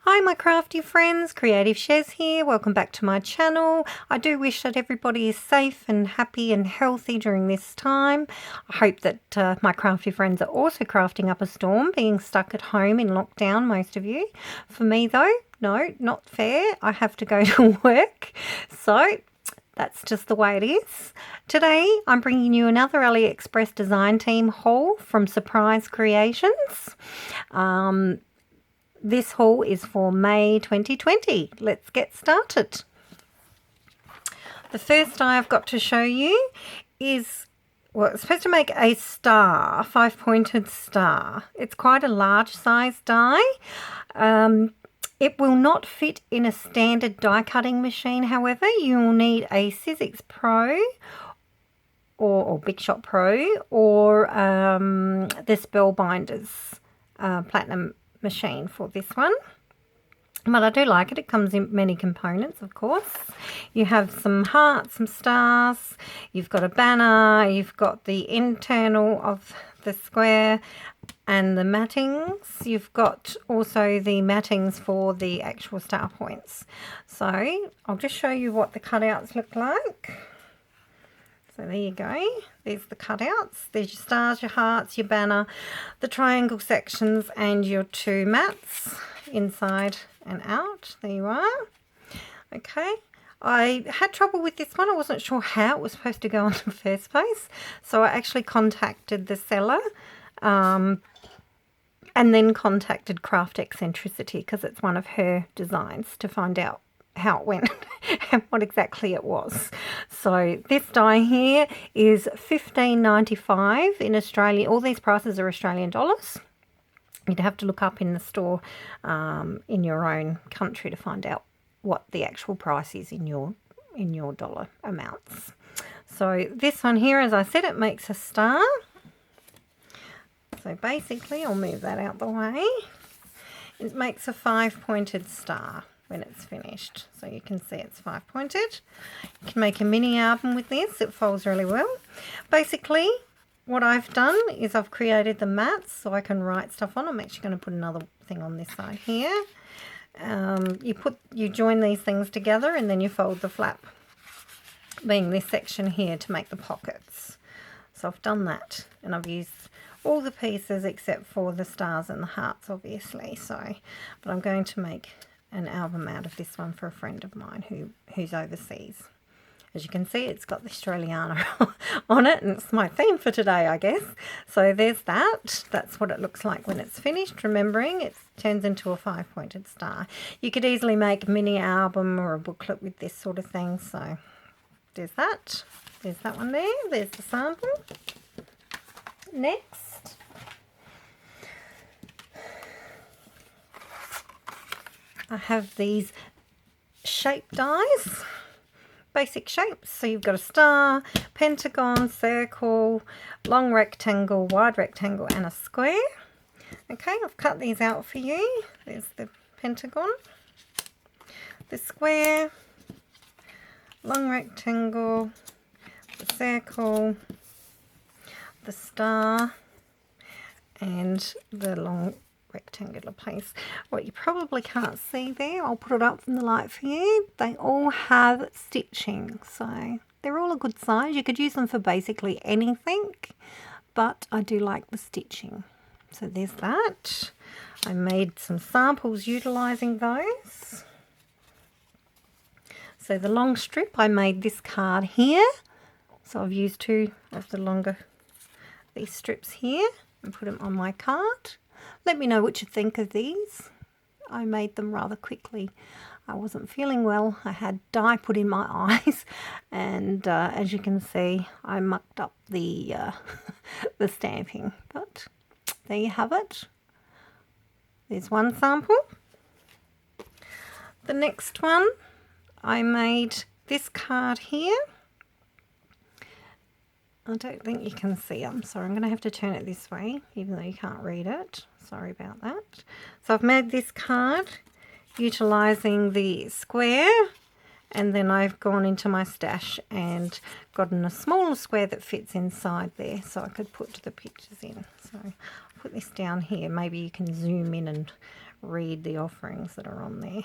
Hi my crafty friends, Creative Chez here. Welcome back to my channel. I do wish that everybody is safe and happy and healthy during this time. I hope that my crafty friends are also crafting up a storm, being stuck at home in lockdown, most of you. For me though, no, not fair. I have to go to work. So that's just the way it is. Today I'm bringing you another Aliexpress design team haul from Surprise Creations. This haul is for May 2020. Let's get started. The first die I've got to show you is, well, it's supposed to make a star, a 5-pointed star. It's quite a large size die. It will not fit in a standard die cutting machine, however. You will need a Sizzix Pro or Big Shot Pro or the Spellbinders Platinum machine for this one, but I do like it. It comes in many components, of course. You have some hearts, some stars, you've got a banner, you've got the internal of the square and the mattings. You've got also the mattings for the actual star points. So I'll just show you what the cutouts look like. So there you go, there's the cutouts, there's your stars, your hearts, your banner, the triangle sections and your two mats inside and out. There you are. Okay, I had trouble with this one. I wasn't sure how it was supposed to go on in the first place. So I actually contacted the seller and then contacted Craft Eccentricity because it's one of her designs to find out how it went and what exactly it was. So this die here is $15.95 in Australia. All these prices are Australian dollars. You'd have to look up in the store in your own country to find out what the actual price is in your dollar amounts. So this one here, as I said, it makes a star. So basically, I'll move that out the way. It makes a 5-pointed star when it's finished. So you can see it's 5-pointed. You can make a mini album with this. It folds really well. Basically, what I've done is I've created the mats so I can write stuff on. I'm actually going to put another thing on this side here. You join these things together and then you fold the flap, being this section here, to make the pockets. So I've done that and I've used all the pieces except for the stars and the hearts, obviously. So, but I'm going to make an album out of this one for a friend of mine who's overseas. As you can see, it's got the Australiana on it, and it's my theme for today, I guess. So there's that. That's what it looks like when it's finished, remembering it turns into a 5-pointed star. You could easily make a mini album or a booklet with this sort of thing. So there's that. There's that one there. There's the sample. Next, I have these shape dies, basic shapes. So you've got a star, pentagon, circle, long rectangle, wide rectangle and a square. Okay, I've cut these out for you. There's the pentagon, the square, long rectangle, the circle, the star and the long rectangular piece. What you probably can't see there, I'll put it up from the light for you, they all have stitching, so they're all a good size. You could use them for basically anything, but I do like the stitching. So there's that. I made some samples utilizing those. So the long strip, I made this card here, so I've used two of the these strips here and put them on my card. Let me know what you think of these. I made them rather quickly. I wasn't feeling well. I had dye put in my eyes, and as you can see, I mucked up the the stamping. But there you have it. There's one sample. The next one, I made this card here. I don't think you can see. I'm sorry, I'm going to have to turn it this way, even though you can't read it. Sorry about that. So I've made this card utilizing the square, and then I've gone into my stash and gotten a smaller square that fits inside there so I could put the pictures in. So I'll put this down here. Maybe you can zoom in and read the offerings that are on there.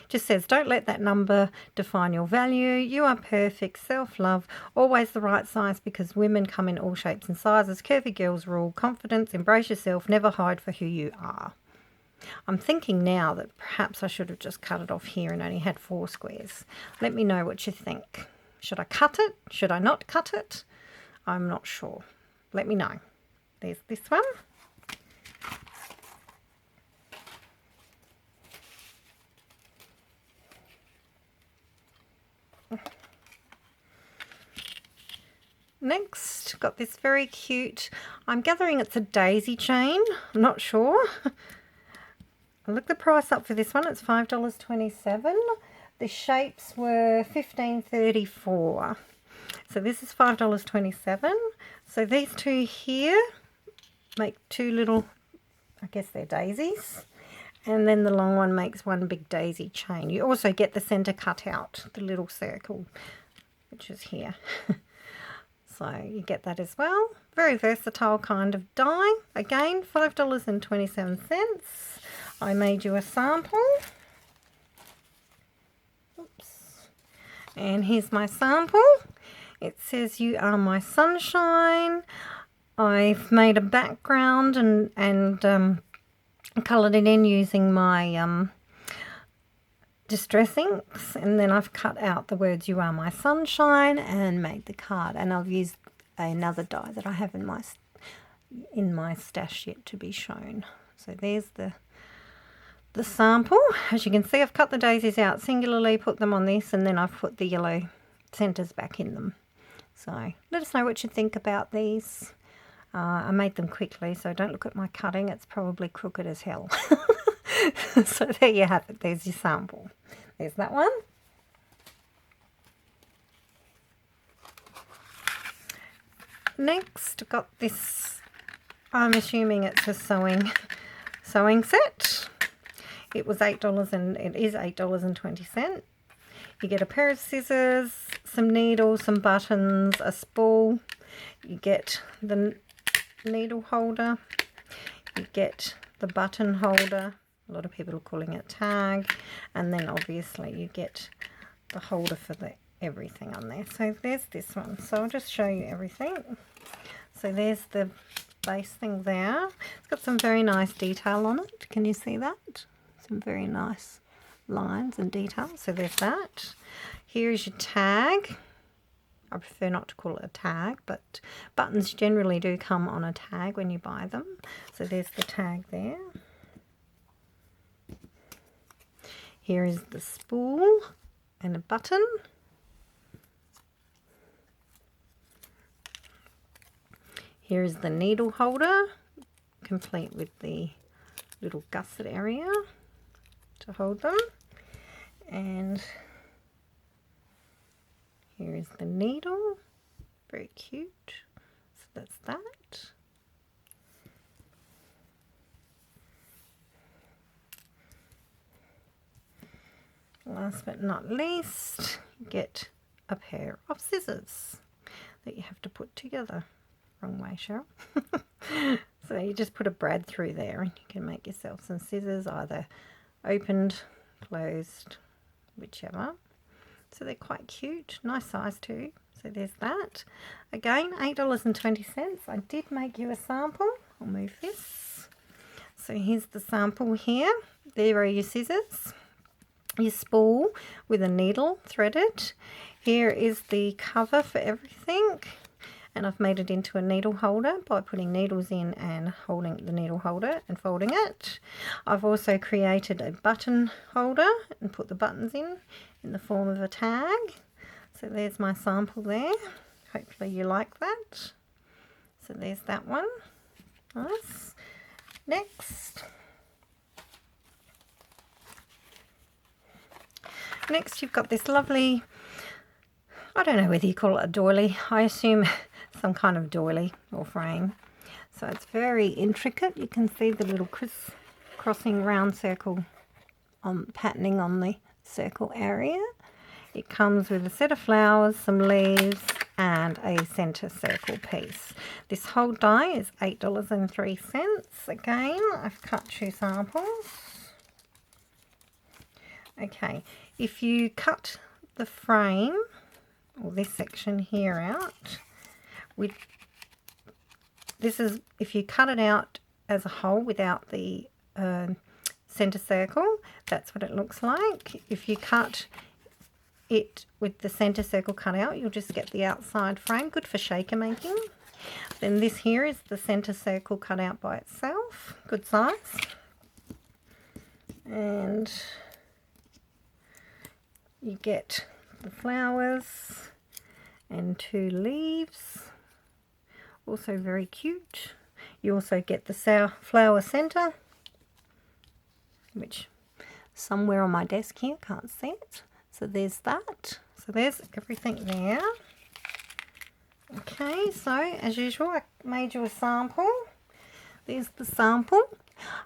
Just says, don't let that number define your value. You are perfect. Self-love, always the right size, because women come in all shapes and sizes. Curvy girls rule. Confidence, embrace yourself, never hide for who you are. I'm thinking now that perhaps I should have just cut it off here and only had 4 squares. Let me know what you think. Should I cut it? Should I not cut it? I'm not sure. Let me know. There's this one. Next, got this very cute, I'm gathering it's a daisy chain, I'm not sure. I looked the price up for this one, it's $5.27. The shapes were $15.34. So this is $5.27. So these two here make 2 little, I guess they're daisies. And then the long one makes one big daisy chain. You also get the center cut out, the little circle, which is here. So you get that as well. Very versatile kind of die. Again, $5.27. I made you a sample. Oops. And here's my sample. It says, you are my sunshine. I've made a background and coloured it in using my distress inks, and then I've cut out the words "you are my sunshine" and made the card. And I've used another die that I have in my stash yet to be shown. So there's the sample. As you can see, I've cut the daisies out singularly, put them on this, and then I've put the yellow centres back in them. So let us know what you think about these. I made them quickly, so don't look at my cutting. It's probably crooked as hell. So there you have it. There's your sample. There's that one. Next, I've got this. I'm assuming it's a sewing set. It was $8 and it is $8.20. You get a pair of scissors, some needles, some buttons, a spool. You get the needle holder. You get the button holder. A lot of people are calling it tag. And then obviously you get the holder for everything on there. So there's this one. So I'll just show you everything. So there's the base thing there. It's got some very nice detail on it. Can you see that? Some very nice lines and details. So there's that. Here is your tag. I prefer not to call it a tag, but buttons generally do come on a tag when you buy them. So there's the tag there. Here is the spool and a button. Here is the needle holder, complete with the little gusset area to hold them. And here is the needle, very cute. So that's that. Last but not least, you get a pair of scissors that you have to put together. Wrong way, Cheryl. So you just put a brad through there and you can make yourself some scissors, either opened, closed, whichever. So they're quite cute, nice size too. So there's that. Again, $8.20. I did make you a sample. I'll move this. So here's the sample here. There are your scissors, your spool with a needle threaded. Here is the cover for everything. And I've made it into a needle holder by putting needles in and holding the needle holder and folding it. I've also created a button holder and put the buttons in the form of a tag. So there's my sample there. Hopefully you like that. So there's that one. Nice. Next you've got this lovely, I don't know whether you call it a doily. I assume some kind of doily or frame. So it's very intricate. You can see the little crossing round circle patterning on the circle area. It comes with a set of flowers, some leaves, and a centre circle piece. This whole die is $8.03. Again, I've cut 2 samples. Okay, if you cut the frame or this section here out, if you cut it out as a whole without the centre circle, that's what it looks like. If you cut it with the centre circle cut out, you'll just get the outside frame, good for shaker making. Then this here is the centre circle cut out by itself, good size. And you get the flowers and 2 leaves, also very cute. You also get the flower centre, which somewhere on my desk here, can't see it. So there's that. So there's everything there. Okay, so as usual, I made you a sample. There's the sample.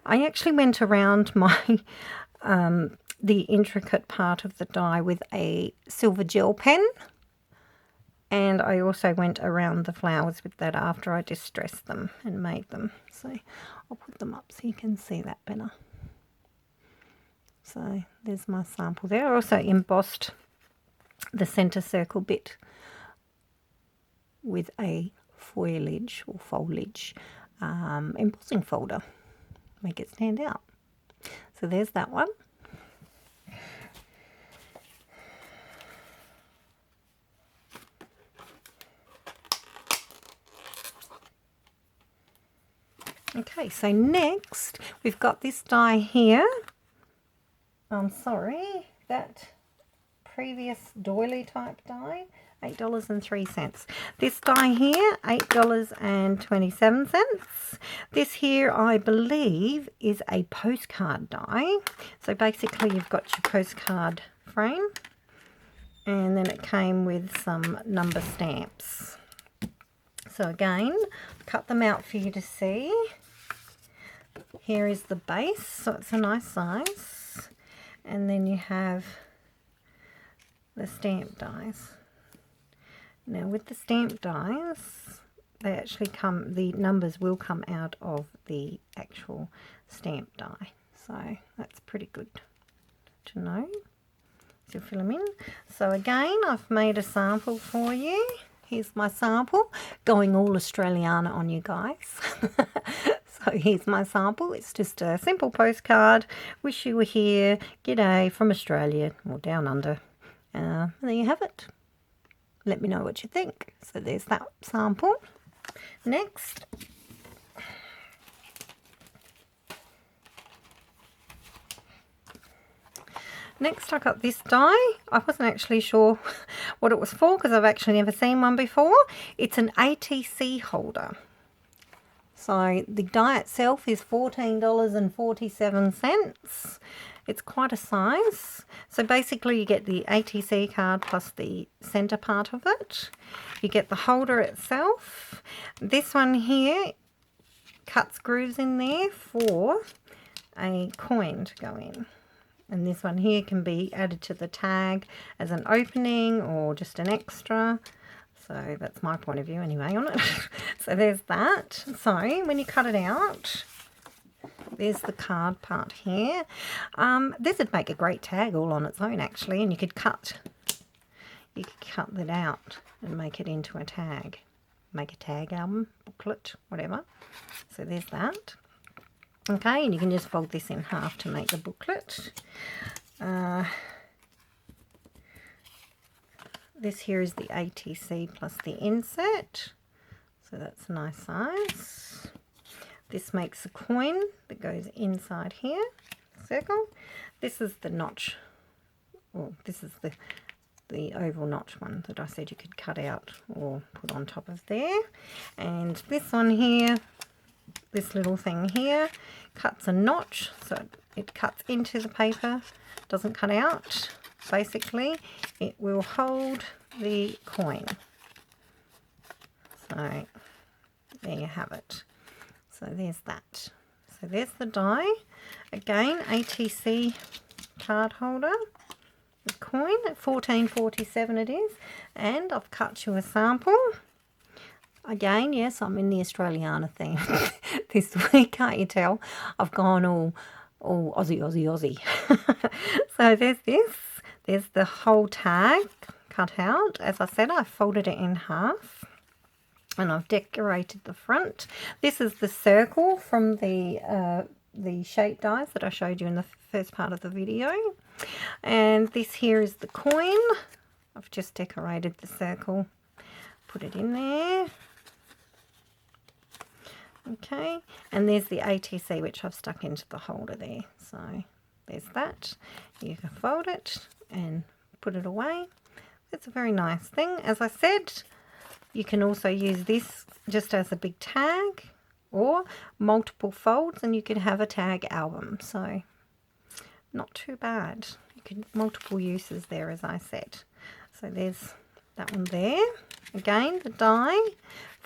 I actually went around my the intricate part of the die with a silver gel pen, and I also went around the flowers with that after I distressed them and made them. So I'll put them up so you can see that better. So there's my sample there. I also embossed the centre circle bit with a foliage embossing folder, make it stand out. So there's that one. Okay, so next we've got this die here. I'm sorry, that previous doily type die, $8.03. This die here, $8.27. This here, I believe, is a postcard die. So basically you've got your postcard frame, and then it came with some number stamps. So again, cut them out for you to see. Here is the base, so it's a nice size. And then you have the stamp dies. Now with the stamp dies, they actually the numbers will come out of the actual stamp die. So that's pretty good to know. So fill them in. So again, I've made a sample for you. Here's my sample, going all Australiana on you guys. So here's my sample. It's just a simple postcard. Wish you were here. G'day from Australia or down under. There you have it. Let me know what you think. So there's that sample. Next, I got this die. I wasn't actually sure what it was for because I've actually never seen one before. It's an ATC holder. So the die itself is $14.47. It's quite a size. So basically you get the ATC card plus the centre part of it. You get the holder itself. This one here cuts grooves in there for a coin to go in. And this one here can be added to the tag as an opening or just an extra. So that's my point of view anyway on it. So there's that. So when you cut it out, there's the card part here. This would make a great tag all on its own actually, and you could cut that out and make it into a tag. Make a tag album, booklet, whatever. So there's that. Okay, and you can just fold this in half to make the booklet. This here is the ATC plus the insert, so that's a nice size. This makes a coin that goes inside here, circle. This is the notch, or this is the oval notch one that I said you could cut out or put on top of there. And this one here, this little thing here, cuts a notch, so it cuts into the paper, doesn't cut out. Basically, it will hold the coin. So there you have it. So there's that. So there's the die. Again, ATC card holder. the coin at $14.47 it is, and I've cut you a sample. Again, yes, I'm in the Australiana theme this week, can't you tell? I've gone all Aussie, Aussie, Aussie. So there's this. There's the whole tag cut out. As I said, I folded it in half and I've decorated the front. This is the circle from the shape dies that I showed you in the first part of the video. And this here is the coin. I've just decorated the circle, put it in there. Okay, and there's the ATC, which I've stuck into the holder there. So there's that. You can fold it and put it away. It's a very nice thing. As I said, you can also use this just as a big tag or multiple folds, and you could have a tag album. So not too bad. You can multiple uses there, as I said. So there's that one there. Again, the die,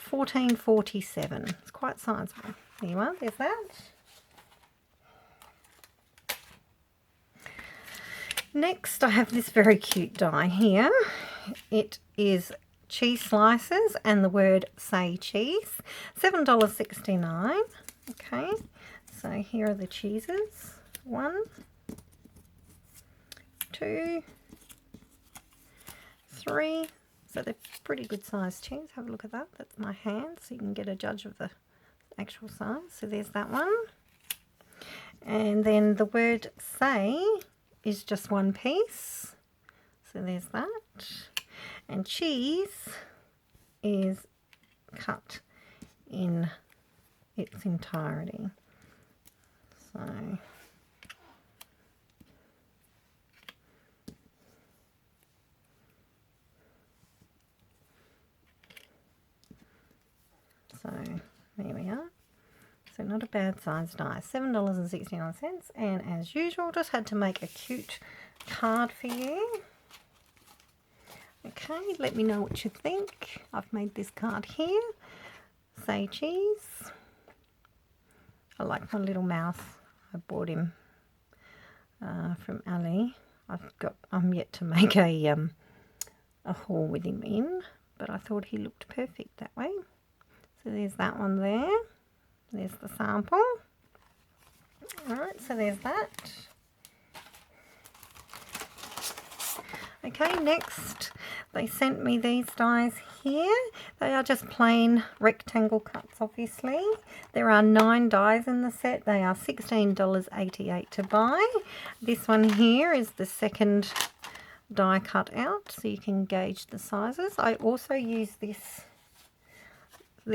$14.47. It's quite sizable. There you are. There's that. Next, I have this very cute die here. It is cheese slices and the word say cheese, $7.69. Okay, so here are the cheeses. 1, 2, 3. So they're pretty good sized cheese. Have a look at that. That's my hand, so you can get a judge of the actual size. So there's that one. And then the word say is just one piece. So there's that. And cheese is cut in its entirety. So there we are. So not a bad size die. $7.69. And as usual, just had to make a cute card for you. Okay, let me know what you think. I've made this card here. Say cheese. I like my little mouse. I bought him from Ali. I'm yet to make a haul with him in, but I thought he looked perfect that way. So there's that one there. There's the sample. Alright, so there's that. Okay, next they sent me these dies here. They are just plain rectangle cuts, obviously. There are 9 dies in the set. They are $16.88 to buy. This one here is the second die cut out, so you can gauge the sizes. I also use this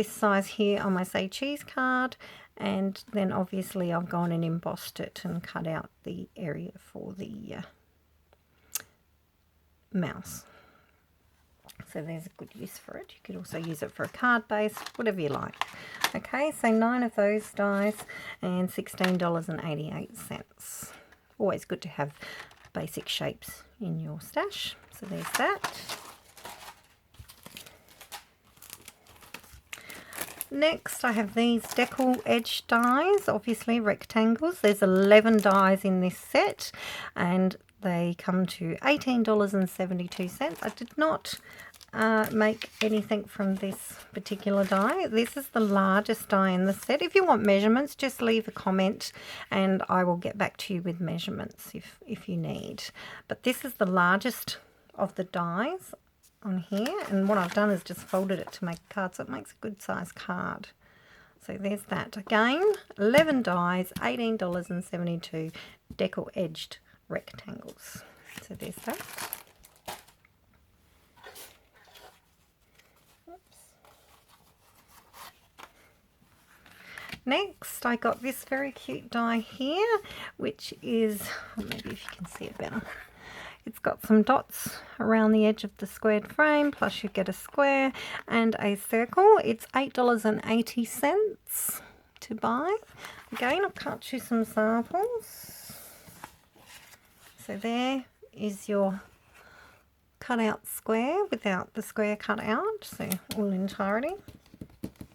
size here on my Say Cheese card, and then obviously I've gone and embossed it and cut out the area for the mouse. So there's a good use for it. You could also use it for a card base, whatever you like. Okay, so 9 of those dies and $16.88. Always good to have basic shapes in your stash. So there's that. Next, I have these Decaled Edge dies, obviously rectangles. There's 11 dies in this set, and they come to $18.72. I did not make anything from this particular die. This is the largest die in the set. If you want measurements, just leave a comment and I will get back to you with measurements if you need. But this is the largest of the dies on here, and what I've done is just folded it to make a card, so it makes a good size card. So there's that. Again, 11 dies, $18.72, Decaled Edged rectangles. So there's that. Oops. Next, I got this very cute die here, which is, maybe if you can see it better. It's got some dots around the edge of the squared frame, plus you get a square and a circle. It's $8.80 to buy. Again, I'll cut you some samples. So there is your cut out square without the square cut out, so all entirety.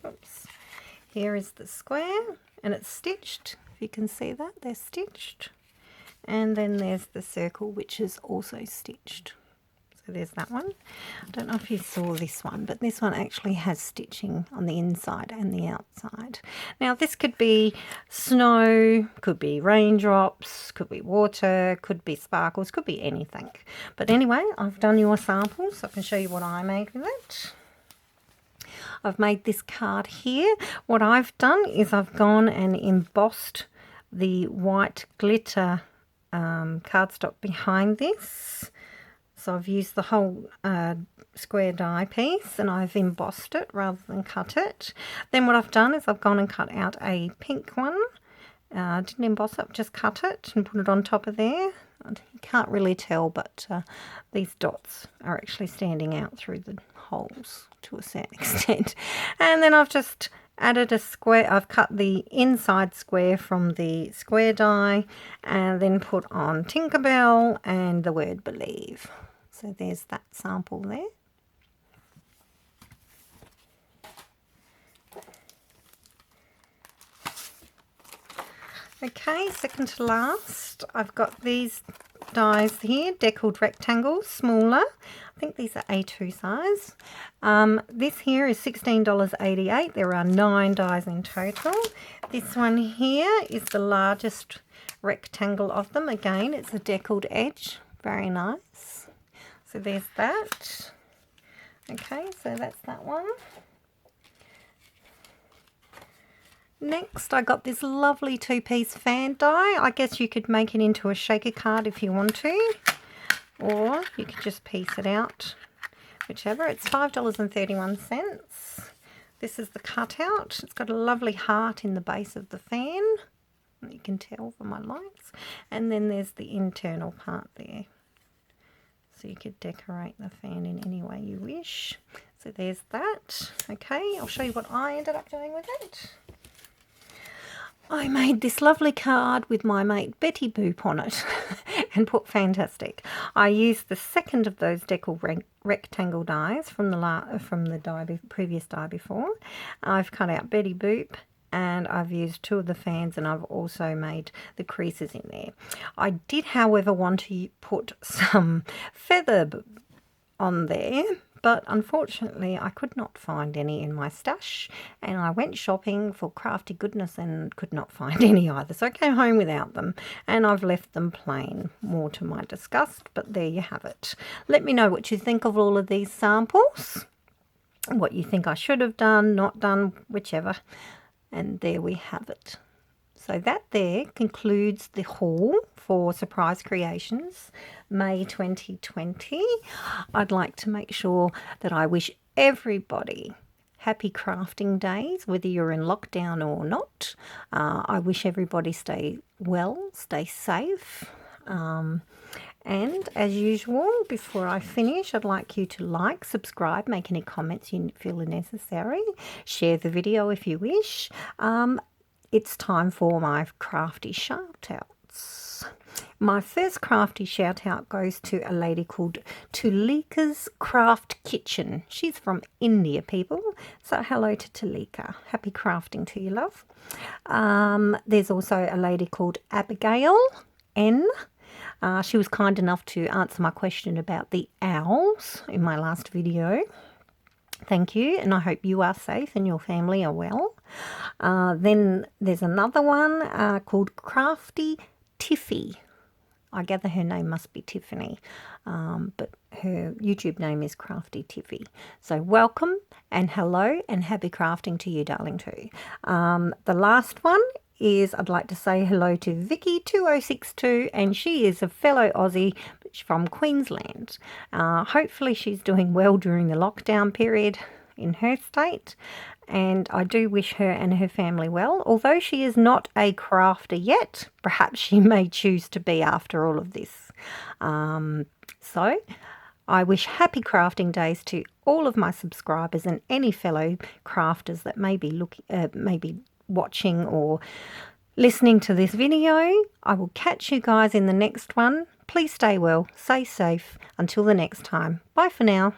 Oops. Here is the square, and it's stitched. If you can see that, they're stitched. And then there's the circle, which is also stitched. So there's that one. I don't know if you saw this one, but this one actually has stitching on the inside and the outside. Now this could be snow, could be raindrops, could be water, could be sparkles, could be anything. But anyway, I've done your sample, so I can show you what I made with it. I've made this card here. What I've done is I've gone and embossed the white glitter cardstock behind this. So I've used the whole square die piece and I've embossed it rather than cut it. Then what I've done is I've gone and cut out a pink one. Didn't emboss it, just cut it and put it on top of there. You can't really tell, but these dots are actually standing out through the holes to a certain extent. And then I've just added a square. I've cut the inside square from the square die and then put on Tinkerbell and the word believe. So there's that sample there. Okay, second to last, I've got these dies here, Decaled Rectangles, smaller. I think these are A2 size. This here is $16.88. There are 9 dies in total. This one here is the largest rectangle of them. Again, it's a deckled edge. Very nice. So there's that. Okay, so that's that one. Next, I got this lovely 2-piece fan die. I guess you could make it into a shaker card if you want to, or you could just piece it out, whichever. It's $5.31. This is the cutout. It's got a lovely heart in the base of the fan. You can tell from my lights. And then there's the internal part there. So you could decorate the fan in any way you wish. So there's that. Okay, I'll show you what I ended up doing with it. I made this lovely card with my mate Betty Boop on it and put fantastic. I used the second of those Decaled Rectangle dies from the previous die before. I've cut out Betty Boop and I've used 2 of the fans and I've also made the creases in there. I did, however, want to put some feather on there, but unfortunately I could not find any in my stash, and I went shopping for crafty goodness and could not find any either, so I came home without them and I've left them plain, more to my disgust. But there you have it. Let me know what you think of all of these samples, what you think I should have done, not done, whichever. And there we have it. So that there concludes the haul for Surprise Creations May 2020. I'd like to make sure that I wish everybody happy crafting days, whether you're in lockdown or not. I wish everybody stay well, stay safe. And as usual, before I finish, I'd like you to like, subscribe, make any comments you feel are necessary. Share the video if you wish. It's time for my crafty shout-outs. My first crafty shout-out goes to a lady called Tulika's Craft Kitchen. She's from India, people. So hello to Tulika. Happy crafting to you, love. There's also a lady called Abigail N. She was kind enough to answer my question about the owls in my last video. Thank you, and I hope you are safe and your family are well. Then there's another one called Crafty Tiffy. I gather her name must be Tiffany, but her YouTube name is Crafty Tiffy. So welcome and hello and happy crafting to you, darling, too. The last one is I'd like to say hello to Vicky2062, and she is a fellow Aussie from Queensland. Hopefully she's doing well during the lockdown period in her state, and I do wish her and her family well. Although she is not a crafter yet, perhaps she may choose to be after all of this. So I wish happy crafting days to all of my subscribers and any fellow crafters that may be watching or listening to this video. I will catch you guys in the next one. Please stay well, stay safe. Until the next time. Bye for now.